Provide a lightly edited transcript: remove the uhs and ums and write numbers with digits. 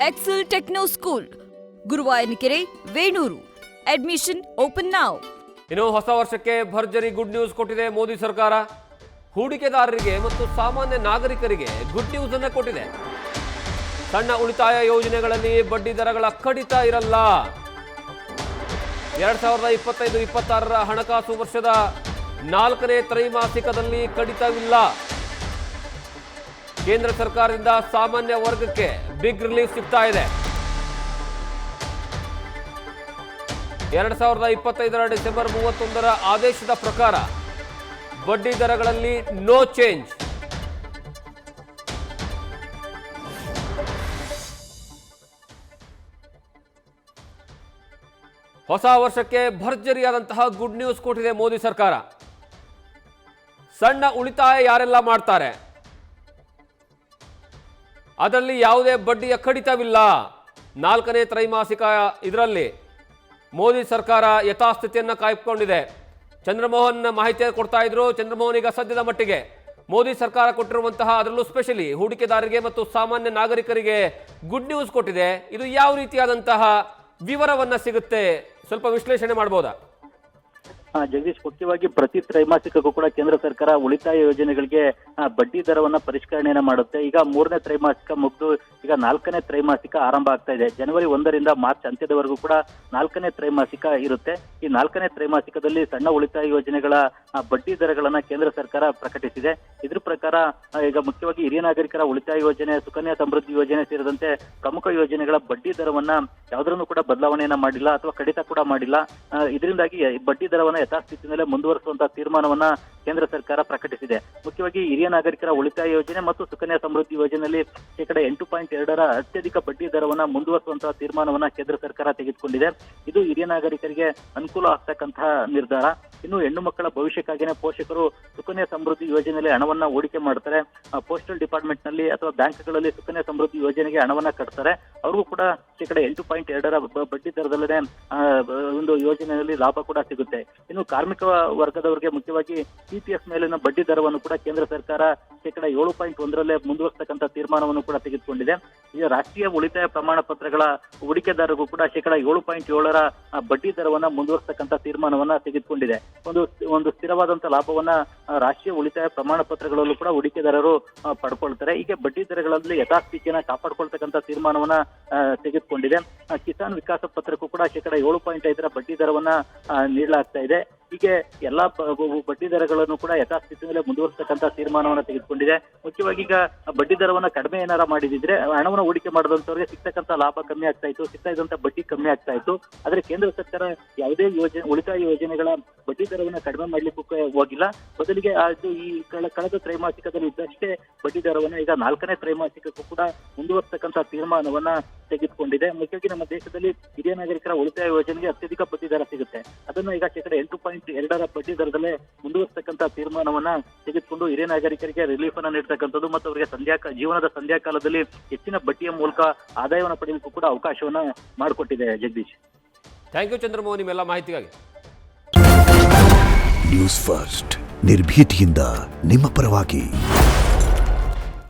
Excel techno school, Guruvayanakere, Venur. Admission open now. ಇನ್ನು ಹೊಸ ವರ್ಷಕ್ಕೆ ಭರ್ಜರಿ ಗುಡ್ ನ್ಯೂಸ್ ಕೊಟ್ಟಿದೆ ಮೋದಿ ಸರ್ಕಾರ. ಹೂಡಿಕೆದಾರರಿಗೆ ಮತ್ತು ಸಾಮಾನ್ಯ ನಾಗರಿಕರಿಗೆ ಗುಡ್ ನ್ಯೂಸ್ ಅನ್ನು ಕೊಟ್ಟಿದೆ. ಸಣ್ಣ ಉಳಿತಾಯ ಯೋಜನೆಗಳಲ್ಲಿ ಬಡ್ಡಿ ದರಗಳ ಕಡಿತ ಇರಲ್ಲ. 2025-26 ಹಣಕಾಸು ವರ್ಷದ 4ನೇ ತ್ರೈಮಾಸಿಕದಲ್ಲಿ ಕಡಿತವಿಲ್ಲ. ಕೇಂದ್ರ ಸರ್ಕಾರದಿಂದ ಸಾಮಾನ್ಯ ವರ್ಗಕ್ಕೆ ಬಿಗ್ ರಿಲೀಫ್ ಸಿಗ್ತಾ ಇದೆ. 2025 ಡಿಸೆಂಬರ್ 31 ಆದೇಶದ ಪ್ರಕಾರ ಬಡ್ಡಿ ದರಗಳಲ್ಲಿ ನೋ ಚೇಂಜ್. ಹೊಸ ವರ್ಷಕ್ಕೆ ಭರ್ಜರಿಯಾದಂತಹ ಗುಡ್ ನ್ಯೂಸ್ ಕೊಟ್ಟಿದೆ ಮೋದಿ ಸರ್ಕಾರ. ಸಣ್ಣ ಉಳಿತಾಯ ಯಾರೆಲ್ಲ ಮಾಡ್ತಾರೆ ಅದರಲ್ಲಿ ಯಾವುದೇ ಬಡ್ಡಿಯ ಕಡಿತವಿಲ್ಲ. 4ನೇ ತ್ರೈಮಾಸಿಕ ಇದರಲ್ಲಿ ಮೋದಿ ಸರ್ಕಾರ ಯಥಾಸ್ಥಿತಿಯನ್ನು ಕಾಯ್ದುಕೊಂಡಿದೆ. ಚಂದ್ರಮೋಹನ್ ಮಾಹಿತಿ ಕೊಡ್ತಾ ಇದ್ರು. ಚಂದ್ರಮೋಹನ್, ಈಗ ಸದ್ಯದ ಮಟ್ಟಿಗೆ ಮೋದಿ ಸರ್ಕಾರ ಕೊಟ್ಟಿರುವಂತಹ ಅದರಲ್ಲೂ ಸ್ಪೆಷಲಿ ಹೂಡಿಕೆದಾರರಿಗೆ ಮತ್ತು ಸಾಮಾನ್ಯ ನಾಗರಿಕರಿಗೆ ಗುಡ್ ನ್ಯೂಸ್ ಕೊಟ್ಟಿದೆ. ಇದು ಯಾವ ರೀತಿಯಾದಂತಹ ವಿವರವನ್ನ ಸಿಗುತ್ತೆ, ಸ್ವಲ್ಪ ವಿಶ್ಲೇಷಣೆ ಮಾಡಬಹುದಾ? ಜಗದೀಶ್, ಮುಖ್ಯವಾಗಿ ಪ್ರತಿ ತ್ರೈಮಾಸಿಕಕ್ಕೂ ಕೂಡ ಕೇಂದ್ರ ಸರ್ಕಾರ ಉಳಿತಾಯ ಯೋಜನೆಗಳಿಗೆ ಬಡ್ಡಿ ದರವನ್ನ ಪರಿಷ್ಕರಣೆಯನ್ನ ಮಾಡುತ್ತೆ. ಈಗ 3ನೇ ತ್ರೈಮಾಸಿಕ ಮುಗಿದು ಈಗ 4ನೇ ತ್ರೈಮಾಸಿಕ ಆರಂಭ ಆಗ್ತಾ ಇದೆ. ಜನವರಿ 1ರಿಂದ ಮಾರ್ಚ್ ಅಂತ್ಯದವರೆಗೂ ಕೂಡ 4ನೇ ತ್ರೈಮಾಸಿಕ ಇರುತ್ತೆ. ಈ 4ನೇ ತ್ರೈಮಾಸಿಕದಲ್ಲಿ ಸಣ್ಣ ಉಳಿತಾಯ ಯೋಜನೆಗಳ ಬಡ್ಡಿ ದರಗಳನ್ನ ಕೇಂದ್ರ ಸರ್ಕಾರ ಪ್ರಕಟಿಸಿದೆ. ಇದ್ರ ಪ್ರಕಾರ ಈಗ ಮುಖ್ಯವಾಗಿ ಹಿರಿಯ ನಾಗರಿಕರ ಉಳಿತಾಯ ಯೋಜನೆ, ಸುಕನ್ಯಾ ಸಮೃದ್ಧಿ ಯೋಜನೆ ಸೇರಿದಂತೆ ಪ್ರಮುಖ ಯೋಜನೆಗಳ ಬಡ್ಡಿ ದರವನ್ನ ಯಾವುದರನ್ನು ಕೂಡ ಬದಲಾವಣೆಯನ್ನ ಮಾಡಿಲ್ಲ ಅಥವಾ ಕಡಿತ ಕೂಡ ಮಾಡಿಲ್ಲ. ಇದರಿಂದಾಗಿ ಬಡ್ಡಿ ದರವನ್ನ ಯಥಾಸ್ಥಿತಿಯಲ್ಲೇ ಮುಂದುವರಿಸುವಂತಹ ತೀರ್ಮಾನವನ್ನ ಕೇಂದ್ರ ಸರ್ಕಾರ ಪ್ರಕಟಿಸಿದೆ. ಮುಖ್ಯವಾಗಿ ಹಿರಿಯ ನಾಗರಿಕರ ಉಳಿತಾಯ ಯೋಜನೆ ಮತ್ತು ಸುಕನ್ಯಾ ಸಮೃದ್ಧಿ ಯೋಜನೆಯಲ್ಲಿ 8.2 ಅತ್ಯಧಿಕ ಬಡ್ಡಿ ದರವನ್ನ ಮುಂದುವರಿಸುವಂತಹ ತೀರ್ಮಾನವನ್ನ ಕೇಂದ್ರ ಸರ್ಕಾರ ತೆಗೆದುಕೊಂಡಿದೆ. ಇದು ಹಿರಿಯ ನಾಗರಿಕರಿಗೆ ಅನುಕೂಲ ಆಗ್ತಕ್ಕಂತಹ ನಿರ್ಧಾರ. ಇನ್ನು ಹೆಣ್ಣು ಮಕ್ಕಳ ಭವಿಷ್ಯಕ್ಕಾಗಿಯೇ ಪೋಷಕರು ಸುಕನ್ಯಾ ಸಮೃದ್ಧಿ ಯೋಜನೆಯಲ್ಲಿ ಹಣವನ್ನ ಹೂಡಿಕೆ ಮಾಡ್ತಾರೆ. ಪೋಸ್ಟಲ್ ಡಿಪಾರ್ಟ್ಮೆಂಟ್ ನಲ್ಲಿ ಅಥವಾ ಬ್ಯಾಂಕ್ಗಳಲ್ಲಿ ಸುಕನ್ಯಾ ಸಮೃದ್ಧಿ ಯೋಜನೆಗೆ ಹಣವನ್ನ ಕಟ್ತಾರೆ. ಅವ್ರಿಗೂ ಕೂಡ 8.2 ಬಡ್ಡಿ ದರದಲ್ಲೇ ಒಂದು ಯೋಜನೆಯಲ್ಲಿ ಲಾಭ ಕೂಡ ಸಿಗುತ್ತೆ. ಇನ್ನು ಕಾರ್ಮಿಕ ವರ್ಗದವರಿಗೆ ಮುಖ್ಯವಾಗಿ ಸಿಪಿಎಫ್ ಮೇಲಿನ ಬಡ್ಡಿ ದರವನ್ನು ಕೂಡ ಕೇಂದ್ರ ಸರ್ಕಾರ 7.1 ಮುಂದುವರಿಸತಕ್ಕಂಥ ತೀರ್ಮಾನವನ್ನು ಕೂಡ ತೆಗೆದುಕೊಂಡಿದೆ. ಈಗ ರಾಷ್ಟ್ರೀಯ ಉಳಿತಾಯ ಪ್ರಮಾಣ ಪತ್ರಗಳ ಹೂಡಿಕೆದಾರರಿಗೂ ಕೂಡ 7.7 ಬಡ್ಡಿ ದರವನ್ನ ಮುಂದುವರಿಸತಕ್ಕಂಥ ತೀರ್ಮಾನವನ್ನ ತೆಗೆದುಕೊಂಡಿದೆ. ಒಂದು ಸ್ಥಿರವಾದಂತಹ ಲಾಭವನ್ನ ರಾಷ್ಟ್ರೀಯ ಉಳಿತಾಯ ಪ್ರಮಾಣ ಪತ್ರಗಳಲ್ಲೂ ಕೂಡ ಹೂಡಿಕೆದಾರರು ಪಡ್ಕೊಳ್ತಾರೆ. ಹೀಗೆ ಬಡ್ಡಿ ದರಗಳಲ್ಲಿ ಯಥಾಸ್ಥಿತಿಯನ್ನ ಕಾಪಾಡ್ಕೊಳ್ತಕ್ಕಂಥ ತೀರ್ಮಾನವನ್ನ ತೆಗೆದುಕೊಂಡಿದೆ. ಕಿಸಾನ್ ವಿಕಾಸ ಪತ್ರಕ್ಕೂ ಕೂಡ 7.5 ಬಡ್ಡಿ ದರವನ್ನ ನೀಡಲಾಗ್ತಾ ಇದೆ. ಹೀಗೆ ಎಲ್ಲಾ ಬಡ್ಡಿ ದರಗಳನ್ನು ಕೂಡ ಯಥಾಸ್ಥಿತಿಯಲ್ಲೇ ಮುಂದುವರಿಸತಕ್ಕಂಥ ತೀರ್ಮಾನವನ್ನು ತೆಗೆದುಕೊಂಡಿದೆ. ಮುಖ್ಯವಾಗಿ ಈಗ ಬಡ್ಡಿ ದರವನ್ನ ಕಡಿಮೆ ಏನಾರ ಮಾಡಿದಿದ್ರೆ ಹಣವನ್ನು ಹೂಡಿಕೆ ಮಾಡಿದಂತವ್ರಿಗೆ ಸಿಗ್ತಕ್ಕಂಥ ಲಾಭ ಕಮ್ಮಿ ಆಗ್ತಾ ಇತ್ತು, ಸಿಗ್ತಾ ಇದ್ದಂತ ಬಡ್ಡಿ ಕಮ್ಮಿ ಆಗ್ತಾ ಇತ್ತು. ಆದ್ರೆ ಕೇಂದ್ರ ಸರ್ಕಾರ ಯಾವುದೇ ಉಳಿತಾಯ ಯೋಜನೆಗಳ ಬಡ್ಡಿ ದರವನ್ನ ಕಡಿಮೆ ಮಾಡ್ಲಿಕ್ಕೂ ಹೋಗಿಲ್ಲ. ಬದಲಿಗೆ ಈ ಕಳೆದ ತ್ರೈಮಾಸಿಕದಲ್ಲಿ ಇದ್ದಷ್ಟೇ ಬಡ್ಡಿ ದರವನ್ನ ಈಗ 4ನೇ ತ್ರೈಮಾಸಿಕಕ್ಕೂ ಕೂಡ ಮುಂದುವರಿಸತಕ್ಕಂಥ ತೀರ್ಮಾನವನ್ನ ತೆಗೆದುಕೊಂಡಿದೆ. ಮುಖ್ಯವಾಗಿ ನಮ್ಮ ದೇಶದಲ್ಲಿ ಹಿರಿಯ ನಾಗರಿಕರ ಉಳಿತಾಯ ಯೋಜನೆಗೆ ಅತ್ಯಧಿಕ ಬಡ್ಡಿ ದರ ಸಿಗುತ್ತೆ. ಅದನ್ನ ಈಗ 8.2 ಬಡ್ಡಿ ದರದಲ್ಲೇ ಮುಂದುವರಿಸತಕ್ಕಂಥ ತೀರ್ಮಾನವನ್ನ ತೆಗೆದುಕೊಂಡು ಹಿರಿಯ ನಾಗರಿಕರಿಗೆ ರಿಲೀಫ್ ಅನ್ನ ನೀಡತಕ್ಕಂಥದ್ದು ಮತ್ತು ಅವರಿಗೆ ಜೀವನದ ಸಂಧ್ಯಾಕಾಲದಲ್ಲಿ ಹೆಚ್ಚಿನ ಬಡ್ಡಿಯ ಮೂಲಕ ಆದಾಯವನ್ನು ಪಡೆಯಲಿಕ್ಕೂ ಕೂಡ ಅವಕಾಶವನ್ನ ಮಾಡಿಕೊಟ್ಟಿದೆ. ಜಗದೀಶ್, ಥ್ಯಾಂಕ್ ಯು ಚಂದ್ರಮೋಹನ್, ನಿಮ್ಮೆಲ್ಲ ಮಾಹಿತಿಗಾಗಿ. ನ್ಯೂಸ್ ಫಸ್ಟ್, ನಿರ್ಭೀತಿಯಿಂದ ನಿಮ್ಮ ಪರವಾಗಿ.